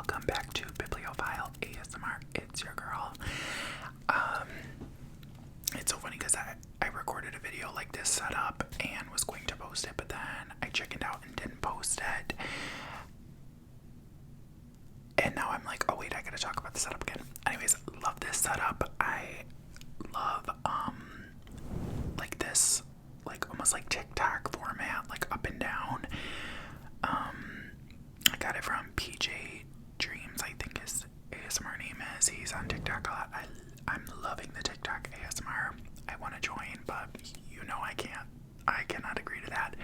welcome back to Bibliophile ASMR. It's your girl. It's so funny because I recorded a video like this setup and was going to post it, but then I chickened out and didn't post it. And now I'm like, oh wait, I gotta talk about the setup again. Anyways, love this setup. I love like this, like almost like TikTok format, like up and down. I got it from PJ Dreams, I think his ASMR name is. He's on TikTok a lot. I'm loving the TikTok ASMR. I want to join, but you know I can't. I cannot agree to that.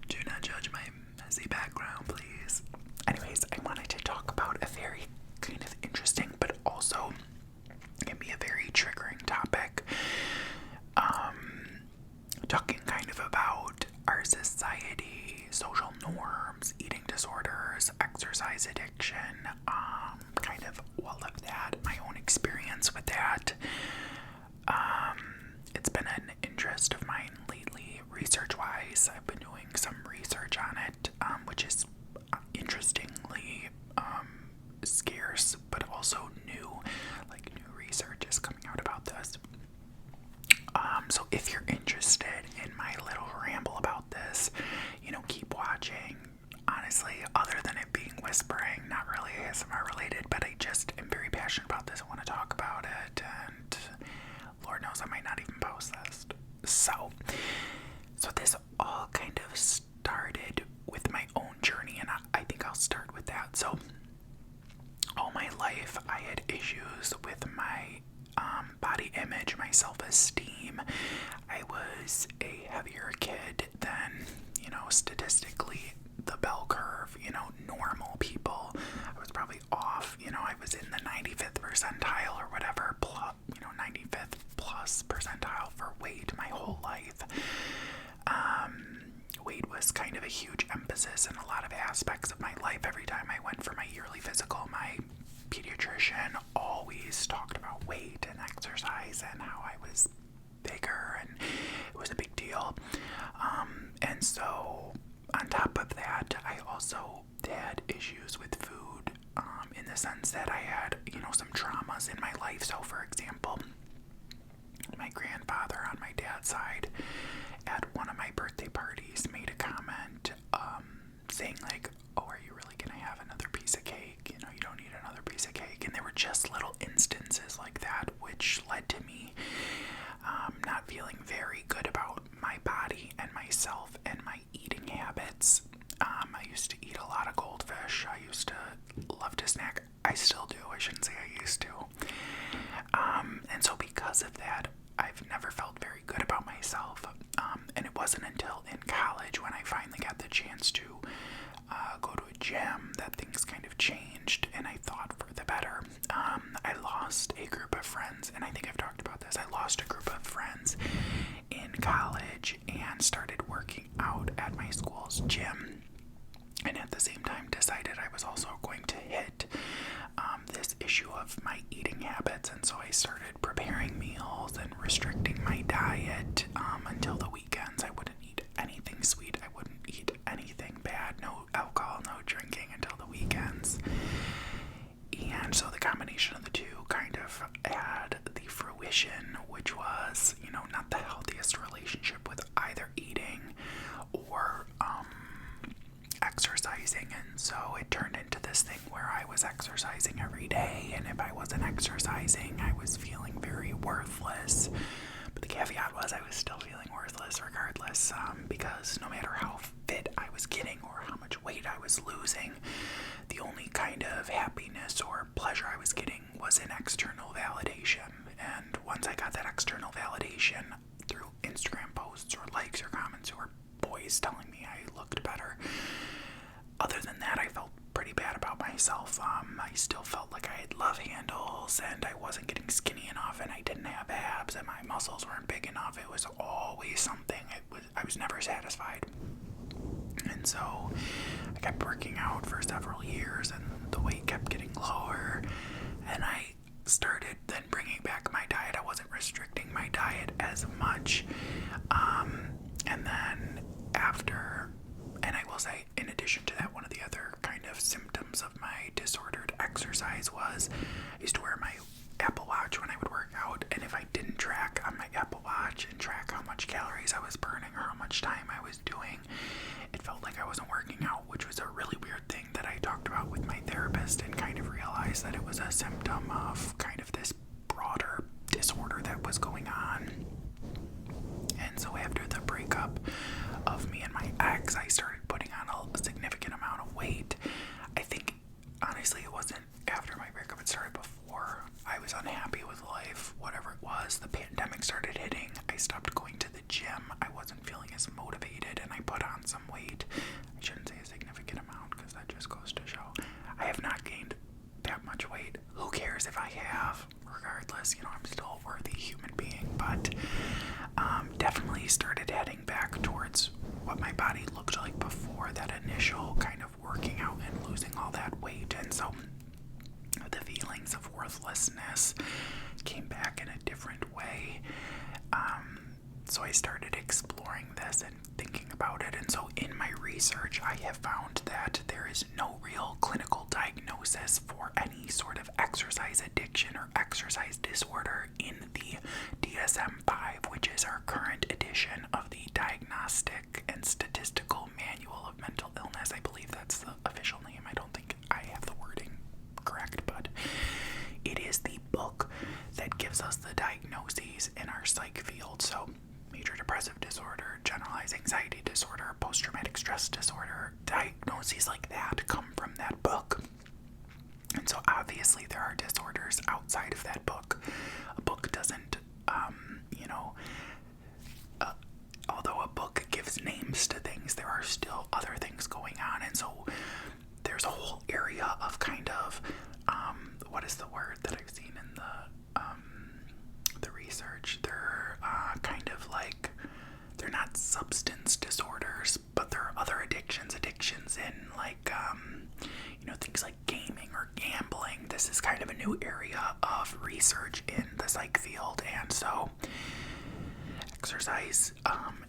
Do not judge my messy background, please. Anyways, I wanted to talk about a very kind of interesting, but also can be a very triggering topic. Talking kind of about our society, social norms, eating disorders, exercise addiction, kind of all of that, my own experience with that. It's been an interest of mine lately, research-wise. I've been doing some research on it, which is interestingly scarce, but also new. Like, new research is coming out about this. So if you're interested in my little ramble about this, you know, keep watching. Honestly, other than it being whispering, not really ASMR related, but I just am very passionate about this. I want to talk about it, and Lord knows I might not even post this. So this all kind of started with my own journey, and I think I'll start with that. So all my life I had issues with my body image, my self-esteem. I was a heavier kid than, you know, statistically the bell curve, you know, normal people. I was probably off, you know, I was in the 95th percentile or whatever, plus, you know, 95th plus percentile for weight my whole life. Weight was kind of a huge emphasis in a lot of aspects of my life. Every time I went for my yearly physical, my pediatrician always talked about weight and exercise and how I was bigger, and it was a big deal. And so on top of that, I also had issues with food, in the sense that I had, you know, some traumas in my life. So for example, my grandfather on my dad's side at one of my birthday parties made a comment saying like, oh, are you really gonna have another piece of cake? You know, you don't need another piece of cake. And there were just little instances like that, which led to me not feeling very good about my body and myself and my eating habits. I used to eat a lot of goldfish. I used to love to snack. I still do. I shouldn't say I used to. And so because of that, I've never felt very good about myself. And it wasn't until in college when I finally got the chance to go to a gym that things kind of changed, and I thought for the better. I lost a group of friends, and I think I've talked about this. I lost a group of friends in college and started working out at my school's gym, and at the same time decided I was also going to hit this issue of my eating habits. And so I started preparing meals and restricting my diet until the weekends. I wouldn't eat anything sweet. I wouldn't eat anything bad. No alcohol, no drinking until the weekends. And so the combination of the two kind of had the fruition, which was, you know, not the healthiest relationship with either eating or exercising. And so it turned into this thing where I was exercising every day, and if I wasn't exercising, I was feeling very worthless. But the caveat was I was still feeling worthless regardless, because no matter how fit I was getting or how much weight I was losing, the only kind of happiness or pleasure I was getting was in external validation. And once I got that external validation through Instagram posts or likes or comments or boys telling me I looked better, other than that, I felt pretty bad about myself. I still felt like I had love handles, and I wasn't getting skinny enough, and I didn't have abs, and my muscles weren't big enough. It was always something. I was never satisfied. And so I kept working out for several years, and the weight kept getting lower, and I started then bringing back my diet. I wasn't restricting my diet as much. And then after, and I will say, in addition to that, one of the other kind of symptoms of my disordered exercise was I used to wear my Apple Watch when I would work out, and if I didn't track on my Apple Watch and track how much calories I was burning or how much time I was doing, it felt like I wasn't working out, which was a really weird thing that I talked about with my therapist and kind of realized that it was a symptom of kind of this broader disorder that was going on. And so after the breakup of me and my ex, I started putting on a significant amount of weight. I think, honestly, it wasn't after my breakup, it started before. I was unhappy with life, whatever it was. The pandemic started hitting. I stopped going to the gym. I wasn't feeling as motivated, and I put on some weight. I shouldn't say a significant amount, because that just goes to show I have not gained that much weight. Who cares if I have? Regardless, I'm still a worthy human being, but definitely started heading back towards what my body looked like before that initial kind of working out and losing all that weight. And so the feelings of worthlessness came back in a different way. So I started exploring this and thinking about it. And so in my research, I have found that there is no real clinical diagnosis for any sort of exercise addiction or exercise disorder in the DSM-5, which is our current edition of the Diagnostic and Statistical Manual of Mental Illness. I believe that's the official name. I don't think I have the wording correct, but it is the book that gives us the diagnoses in our psych field. So major depressive disorder, generalized anxiety disorder, post-traumatic stress disorder, diagnoses like that come from that book. And so obviously there are disorders outside of that book. A book doesn't, although a book gives names to things, there are still other things going on. And so there's a whole area of kind of, what is the word that I've seen in the research? They're kind of like, they're not substance disorders, but there are other addictions in like, things like gaming or gambling. This is kind of a new area of research in the psych field. And so exercise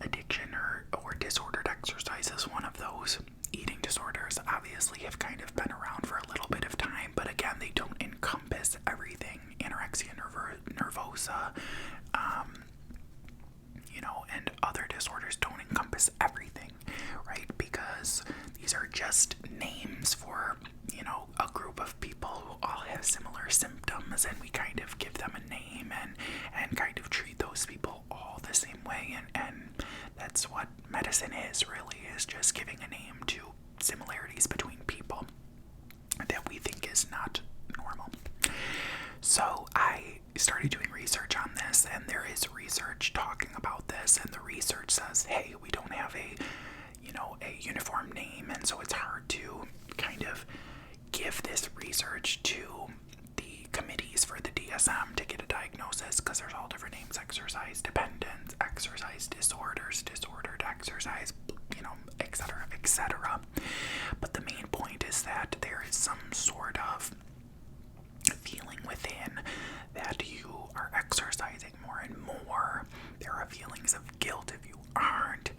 addiction or disordered exercise is one of those. Eating disorders obviously have kind of been around for a little bit of time, but again, they don't encompass everything. Anorexia nervosa, and other disorders don't encompass everything, right? Because these are just names for, a group of people who all have similar symptoms, and we kind of give them a name and kind of treat those people all the same way, and that's what medicine really is just giving a name to similarities between people that we think is not normal. So I started doing research on this, and there is research talking about this, and the research says, hey, we don't have a uniform name, and so it's hard to kind of give this research to the committees for the DSM to get a diagnosis, because there's all different names: exercise dependence, exercise disorders, disordered exercise, etc., etc. But the main point is that there is some sort of feeling within that you are exercising more and more. There are feelings of guilt if you aren't,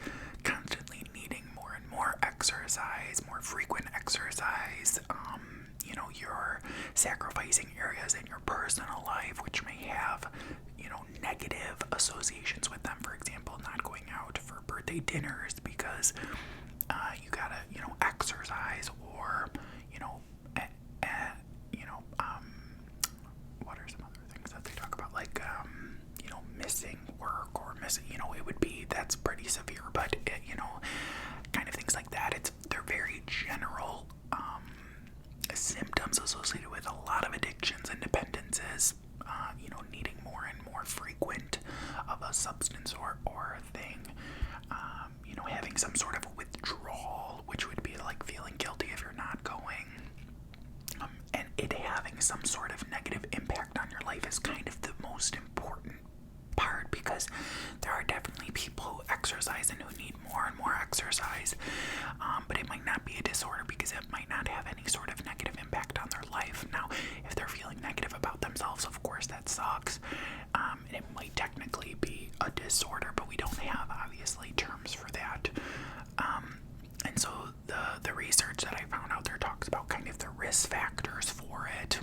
constantly needing more and more exercise, more frequent exercise. You're sacrificing areas in your personal life which may have, negative associations with them. For example, not going out for birthday dinners because you gotta, exercise, or, what are some other things that they talk about? Like, missing work or missing, it would be, that's pretty severe, but, kind of things like that. They're very general, symptoms associated with a lot of addictions and dependences, needing more and more frequent of a substance or thing, having some sort of withdrawal, which would be like feeling guilty if you're not going, and it having some sort of negative impact on your life is kind of the most important part, because there are definitely people who exercise and who need more and more exercise, but it might not be a disorder because it might not have any sort of negative impact on their life. Now, if they're feeling negative about themselves, of course that sucks, and it might technically be a disorder, but we don't have obviously terms for that. And so the research that I found out there talks about kind of the risk factors for it,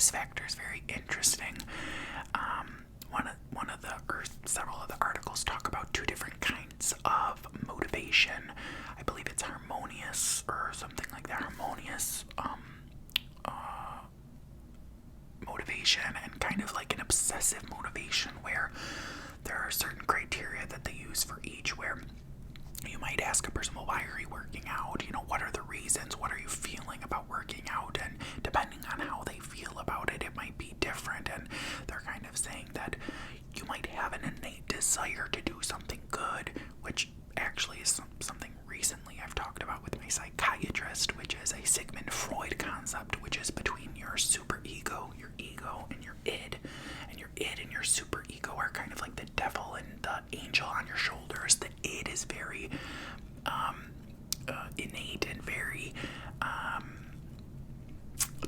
risk factors very interesting. One of the, or several of the articles talk about two different kinds of motivation. I believe it's harmonious or something like that. Harmonious motivation, and kind of like an obsessive motivation, where there are certain criteria that they use for each, where you might ask a person, well, why are you working out? You know, what are the reasons? What are you feeling about working out? And depending on how they feel about it, it might be different. And they're kind of saying that you might have an innate desire to do something good, which actually is something recently I've talked about with my psychiatrist, which is a Sigmund Freud concept, which is between your superego, your ego, and your id. And your id and your superego are kind of like the devil and the angel on your shoulders. The id is very innate and very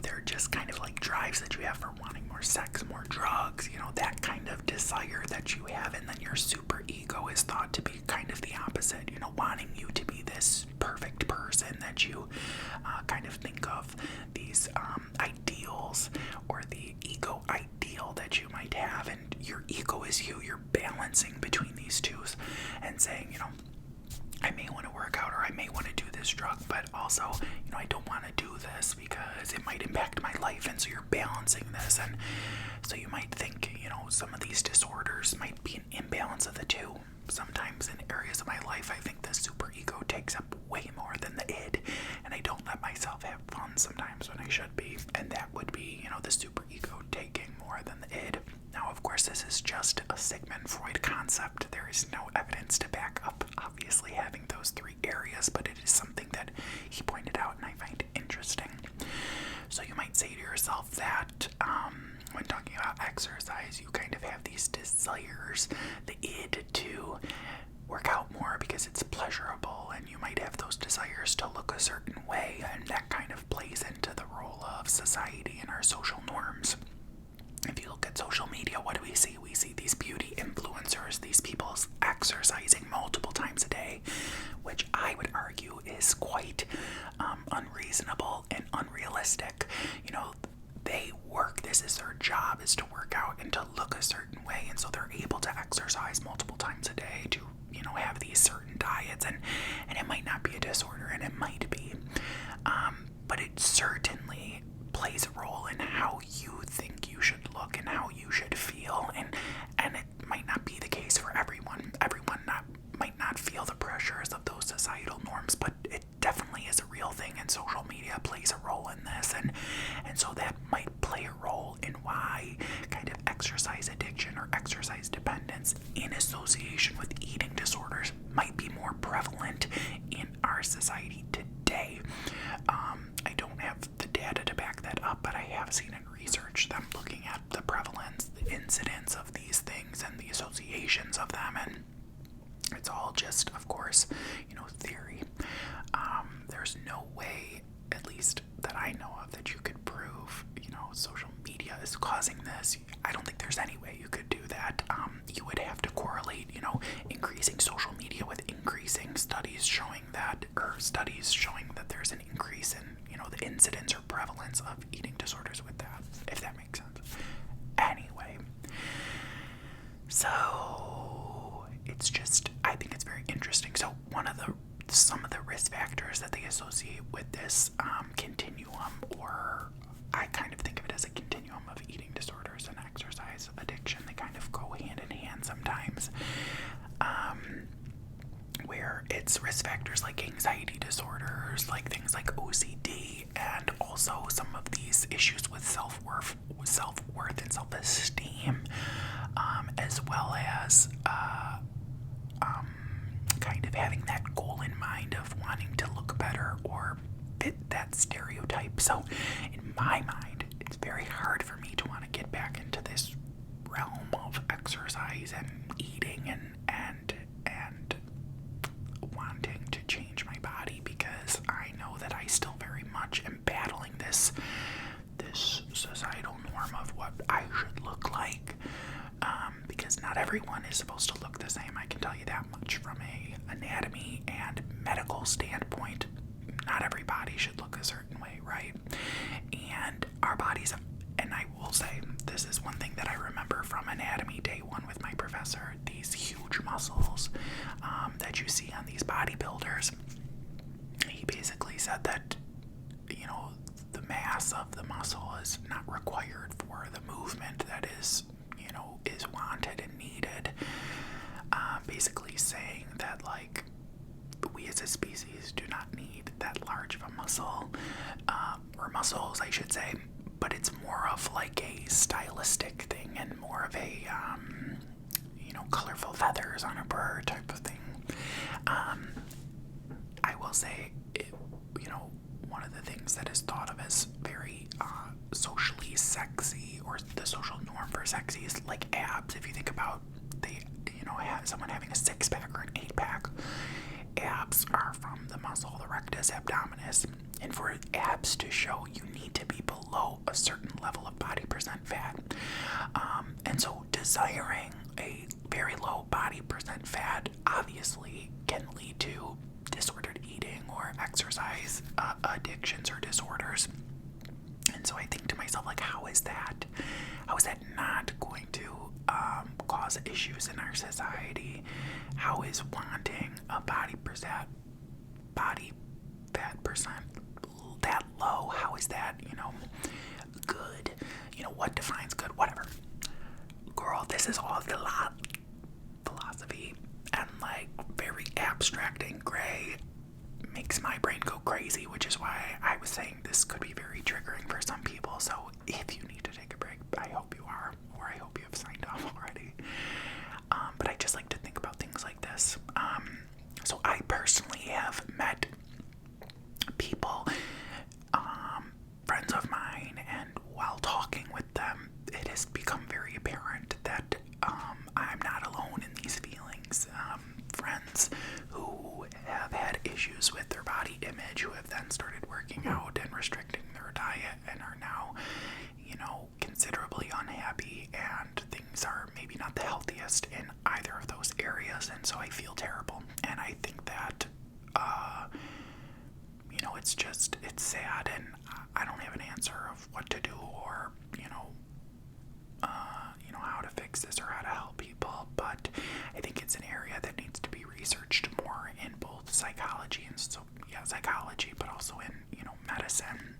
they're just kind of like drives that you have for wanting more sex, more drugs, you know, that kind of desire that you have. And then your superego is thought to be kind of the opposite, you know, wanting you to be this perfect person that you kind of think of these ideals, or the ego ideal that you might have. And your ego is you're balancing between these two and saying, you know, I may want to work out, or I may want to do this drug, but also, you know, I don't want to do this because it might impact my life. And so you're balancing this. And so you might think, you know, some of these disorders might be an imbalance of the two. Sometimes in areas of my life, I think the superego takes up way more than the id, and I don't let myself have fun sometimes when I should be. And that would be, you know, the superego taking more than the id. Now, of course, this is just a Sigmund Freud concept. There is no evidence to back up, obviously, having those three areas, but it is something that he pointed out, and I find interesting. So you might say to yourself that when talking about exercise, you kind of have these desires, the id to work out more because it's pleasurable, and you might have those desires to look a certain way, and that kind of plays into the role of society and our social norms. If you look at social media, what do we see? We see these beauty influencers, these people exercising multiple times a day, which I would argue is quite unreasonable and unrealistic. You know, they work, this is their job, is to work out and to look a certain way, and so they're able to exercise multiple times a day to, you know, have these certain diets, and it might not be a disorder, and it might be, but it certainly plays a role in how you think you should look and how you should feel, and it might not be the case for everyone. Everyone might not feel the pressures of those societal norms, but it definitely is a real thing, and social media plays a role in this, and so that might play a role in why kind of exercise addiction or exercise dependence in association with eating disorders might be more prevalent in our society today. I don't have the data to back that up, but I have seen in research them looking at the prevalence, the incidence of these things, and the associations of them, and it's all just, of course, you know, theory. There's no way, at least that I know of, that you could prove, you know, social media is causing this. I don't think there's any way you could do that. You would have to correlate, you know, increasing social media with increasing studies showing that there's an increase in, you know, the incidence or prevalence of eating disorders with that, if that makes sense. Anyway, so it's just, I think it's very interesting. So some of the risk factors that they associate with this continuum, or I kind of think of it as a continuum of eating disorders and exercise addiction. They kind of go hand in hand sometimes, where it's risk factors like anxiety disorders, like things like OCD, and also some of these issues with self-worth and self-esteem, as well as kind of having that goal in mind of wanting to look better or fit that stereotype. So in my mind, it's very hard for me to want to get back into this realm of exercise and eating and wanting to change my body, because I know that I still very much am battling this societal norm of what I should look like, because not everyone is supposed to look the same. I can tell you that much from a anatomy and medical standpoint. Not every body should look a certain way, right? And our bodies, and I professor, these huge muscles that you see on these bodybuilders. He basically said that, the mass of the muscle is not required for the movement that is wanted and needed. Basically saying that, like, we as a species do not need that large of a muscle, or muscles, I should say, but it's more of like a stylistic thing and more of a, colorful feathers on a bird type of thing. I will say, one of the things that is thought of as very socially sexy, or the social norm for sexy, is like abs. If you think about someone having a 6-pack or an 8-pack, abs are from the muscle, the rectus abdominis. And for abs to show, you need to be below a certain level of body percent fat. And so desiring a very low body percent fat obviously can lead to disordered eating or exercise addictions or disorders. And so I think to myself, like, how is that not going to cause issues in our society? How is wanting a body fat percent that low, how is that, good? What defines good? Whatever. Girl, this is all philosophy and, like, very abstract and gray. Makes my brain go crazy, which is why I was saying this could be very triggering for some people. So if you need to take a break, I hope you are, or I hope you have signed off already. But I just like to think about things like this. So I personally have met people, friends of mine, and while talking with them, it has become very apparent that I'm not alone in these feelings. Friends who have had issues with their body image, who have then started working out and restricting their diet, and are now, considerably unhappy, and things are maybe not the healthiest in either of those areas. And so I feel terrible, and I think that it's sad, and I don't have an answer of what to do, or how to fix this or how to help people. But I think it's an area that needs to be researched more in both psychology and psychology, but also in medicine,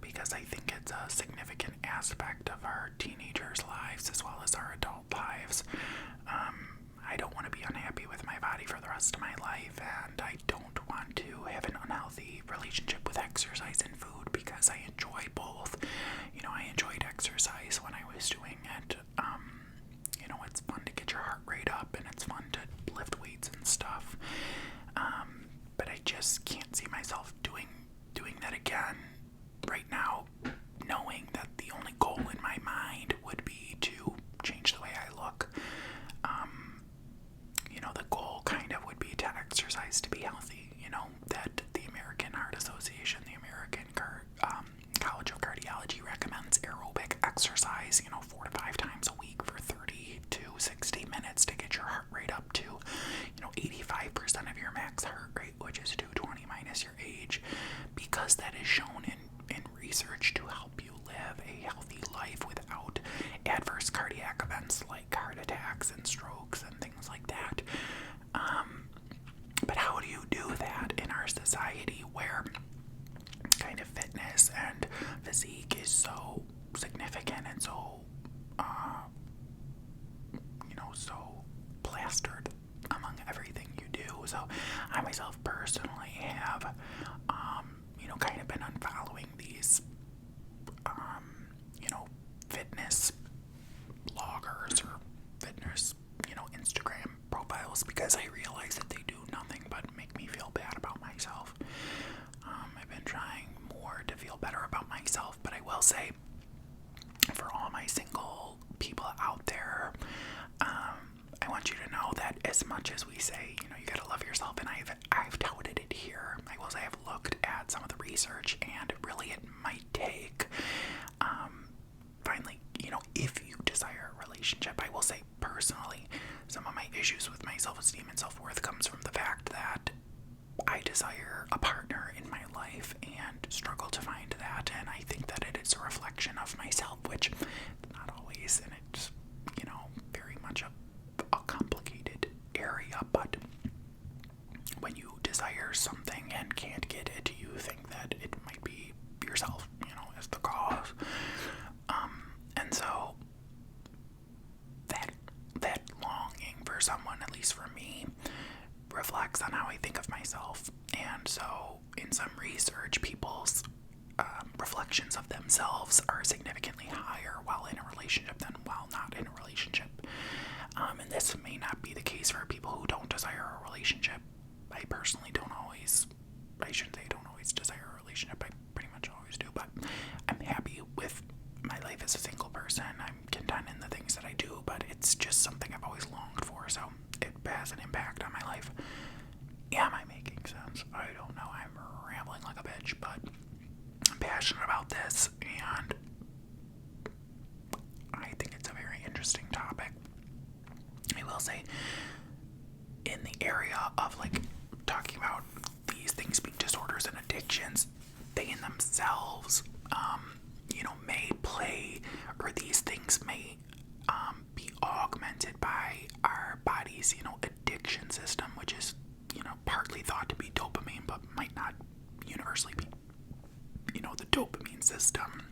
because I think it's a significant aspect of our teenagers' lives as well as our adult lives. I don't want to be unhappy with my body for the rest of my life, and I don't want to have an unhealthy relationship with exercise and food, because I enjoy both. I enjoyed exercise when I was doing it. It's fun to get your heart rate up, and it's fun to lift weights and stuff. But I just can't see myself doing that again right now, knowing that the only goal in my mind would be to change the way I look. The goal kind of would be to exercise to be healthy. That the American Heart Association, the American College of Cardiology recommends aerobic exercise, 4 to 5 times a week for 30 to 60 minutes to get your heart rate up to, 85% of your max heart rate, which is 220 minus your age, because that is shown in research to help you live a healthy life without adverse cardiac events like heart attacks and strokes and things like that. But how do you do that in our society where kind of fitness and physique is so significant and so, so plastered among everything you do? So I myself personally have, kind of been unfollowing these, fitness bloggers or fitness, Instagram profiles, because I realize that they do nothing but make me feel bad about myself. I've been trying more to feel better about myself, but I will say, for all my single people out there, I want you to know that as much as we say, you gotta love yourself, and I've touted it here, I will say I've looked at some of the research, and really it might take, finally, if you desire a relationship, I will say personally, some of my issues with my self-esteem and self-worth comes from the fact that I desire a partner in my life and struggle to find that, and I think that it is a reflection of myself, which not always, and it's, much a complicated area, but when you desire something and can't get it, you think that it might be yourself, as the cause. And so that longing for someone, at least for me, reflects on how I think of myself. And so in some research, people's reflections of themselves are significantly higher while in a relationship than while not in a relationship. And this may not be the case for people who don't desire a relationship. I personally I shouldn't say I don't always desire a relationship, I pretty much always do, but I'm happy with my life as a single person. I'm content in the things that I do, but it's just something I've always longed for, so it has an impact on my life. Am I making sense? I don't know, I'm rambling like a bitch, but I'm passionate about this, and I think it's a very interesting topic. I will say, in the area of talking about these things being disorders and addictions, they in themselves, may play, or these things may be augmented by our body's, addiction system, which is, partly thought to be dopamine, but might not universally be, the dopamine system.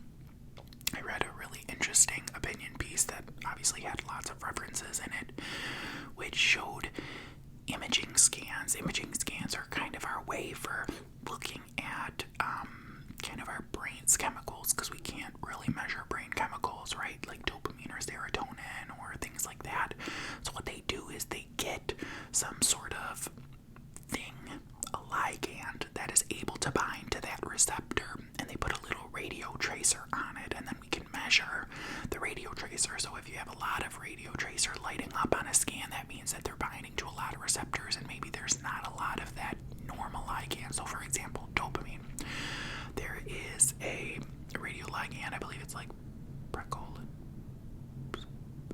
I read a really interesting opinion piece that obviously had lots of references in it, which showed imaging scans. Imaging scans are kind of our way for looking at kind of our brain's chemicals, because we can't really measure brain chemicals, right? Like dopamine or serotonin or things like that. So what they do is they get some sort of thing, a ligand, that is able to bind to that receptor, and they put a little radio tracer on it, and then we can measure the radio tracer. So if you have a lot of radio tracer lighting up on a scan, that means that they're binding to a lot of receptors, and maybe there's not a lot of that normal ligand. So for example, dopamine, there is a radio ligand, I believe it's like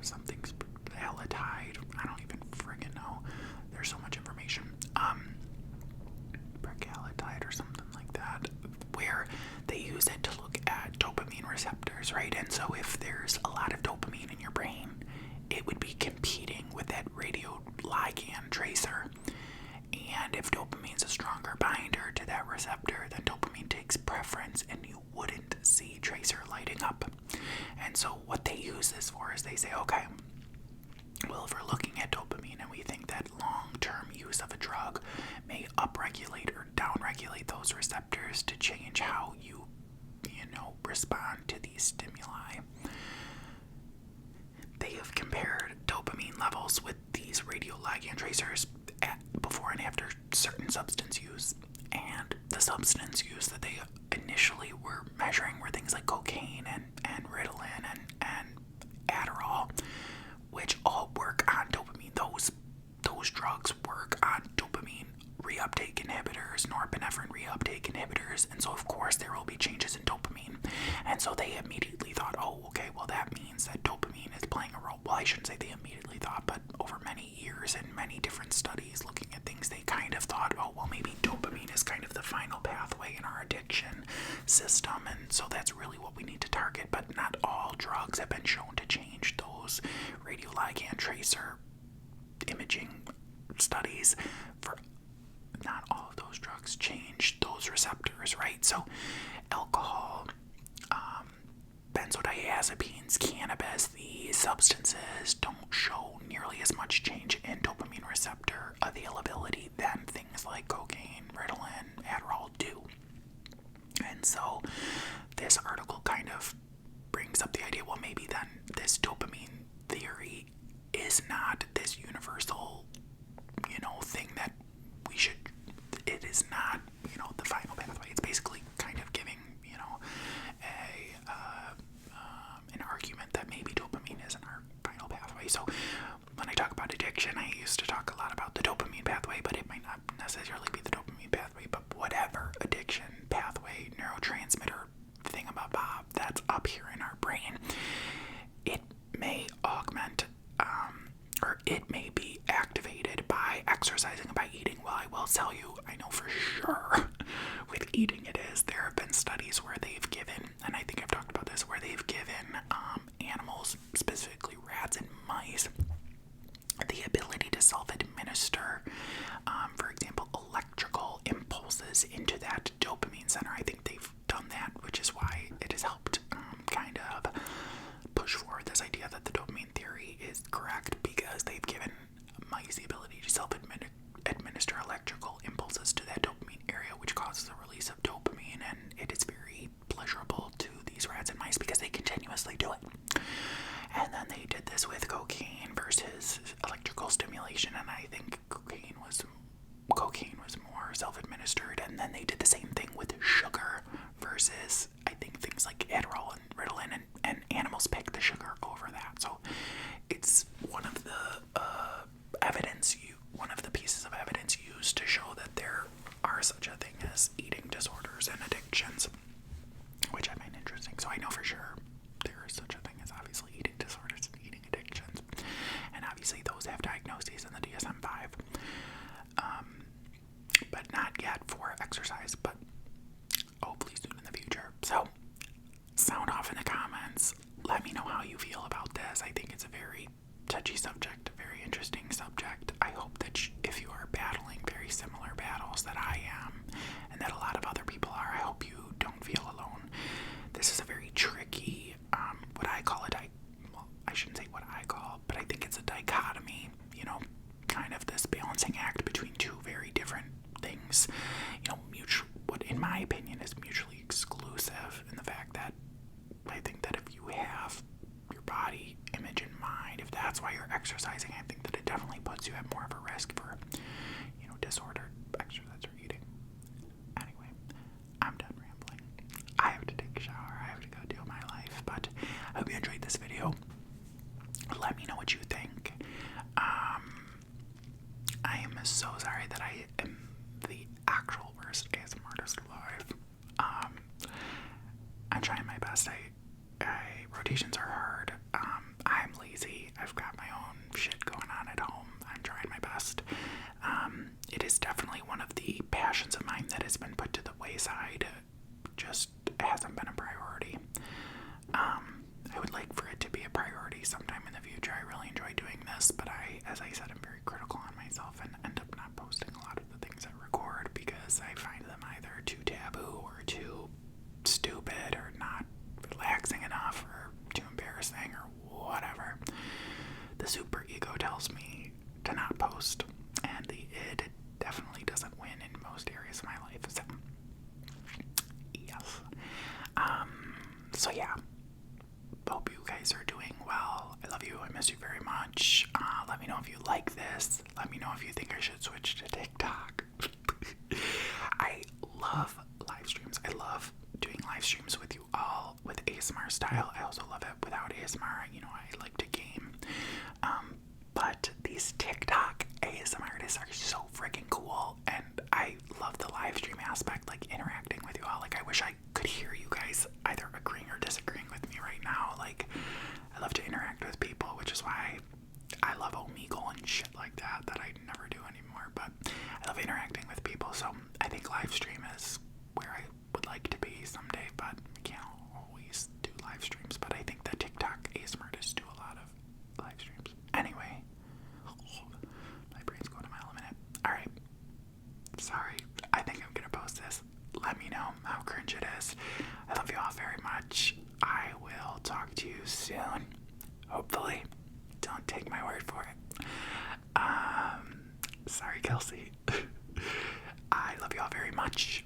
something's halotide, I don't even friggin' know, there's so much information, halotide or something like that, where they use it to look at dopamine receptors, right? And so if there's a lot of dopamine in your brain, it would be competing with that radio ligand tracer. And if dopamine's a stronger binder to that receptor, then dopamine takes preference, and you wouldn't see tracer lighting up. And so what they use this for is they say, okay, well, if we're looking at dopamine and we think that long-term use of a drug may upregulate or downregulate those receptors to change how you respond to these stimuli, they have compared dopamine levels with these radioligand tracers before and after certain substance use. And the substance use that they initially were measuring were things like cocaine and Ritalin and Adderall, which all work on dopamine. Those drugs work on dopamine reuptake inhibitors, norepinephrine reuptake inhibitors, and so of course there will be changes in dopamine. And so they immediately thought, oh, okay, well that means that dopamine is playing a role. Well, I shouldn't say they immediately thought, but over many years and many different studies looking at things, they kind of thought, oh, well, maybe dopamine is kind of the final pathway in our addiction system, and so that's really what we need to target. But not all drugs have been shown to change those radioligand tracer imaging studies. For not all of those drugs change those receptors, right? So alcohol, benzodiazepines, cannabis, these substances don't show nearly as much change in dopamine receptor availability than things like cocaine, Ritalin, Adderall do. And so this article kind of brings up the idea, well, maybe then this dopamine theory is not this universal, thing that we should, it is not, the final pathway. It's basically kind of giving, an argument that maybe dopamine isn't our final pathway. So when I talk about addiction, I used to talk a lot about the dopamine pathway, but it might not necessarily be the dopamine pathway, but whatever addiction pathway, neurotransmitter thingamabob that's up here in our brain, it may augment, or it may be activated by exercising and by eating. Well, I will tell you, I know for sure with eating it is. There have been studies where they've given, and I think I've talked about this, where they've given animals, specifically rats and mice, the ability to self-administer, for example, electrical impulses into that dopamine center. I think they've done that, which is why it has helped kind of push forward this idea that the dopamine theory is correct, because they've given mice the ability to self-administer electrical impulses to that dopamine area, which causes the release of dopamine, and it is very pleasurable to these rats and mice because they continuously do it. And then they did this with cocaine versus electrical stimulation, and I think cocaine was more self-administered. And then they did the same thing with sugar versus, I think, things like Adderall and Ritalin, and animals pick the sugar over that. So it's one of the one of the pieces of evidence used to show that there are such a thing as eating disorders and addictions, which I find interesting. So I know for sure there is such a thing as obviously eating disorders and eating addictions, and obviously those have diagnoses in the DSM-5, but not yet for exercise, but hopefully soon in the future. So sound off in the comments. Let me know how you feel about this. I think it's a very touchy subject, a very interesting subject. I hope that if you are battling very similar battles that I am, and that a lot of other people are, I hope you don't feel alone. This is a very tricky, what I call well, I shouldn't say what I call, but I think it's a dichotomy, kind of this balancing act between two very different things, what in my opinion is mutually exclusive, in the fact that I think that if you have your body image in mind, if that's why you're exercising, I think that it definitely puts you at more of a risk for, disordered exercise or eating. Anyway, I'm done rambling. I have to take a shower. I have to go do my life, but I hope you enjoyed this video. Let me know what you think. I am so sorry that I am the actual worst ASMR artist alive. I'm trying my best. Rotations are hard. I'm lazy. I've got my own shit going on at home. I'm trying my best. It is definitely one of the passions of mine that has been put to the wayside. Just hasn't been a priority. I would like for it to be a priority sometime in the future. I really enjoy doing this, but as I said, I'm very critical on myself and end up not posting a lot of the things I record because I find them either too taboo or too stupid or not relaxing enough or too embarrassing or whatever. The super ego tells me to not post, and the id definitely doesn't win in most areas of my life. So yes. So yeah. Hope you guys are doing well. I love you. I miss you very much. Let me know if you like this. Let me know if you think I should switch to TikTok. I love live streams. I love doing live streams with you all with ASMR style. I also love it without ASMR. I like to game. But these TikTok ASMR artists are so freaking cool, and I love the live stream aspect, like interacting with you all. Like, I wish I could hear you guys either agreeing or disagreeing with me right now. Like, I love to interact with people, which is why I love Omegle and shit like that I never do anymore. But I love interacting with people, so I think live stream is where I would like to be someday, but I can't always do live streams. But I think that TikTok ASMR artists do a lot of live streams. Anyway, my brain's going a mile a minute. Alright, sorry, I think I'm gonna post this. Let me know how cringe it is. I love you all very much. I will talk to you soon. Hopefully. Don't take my word for it. Sorry, Kelsey. I love you all very much.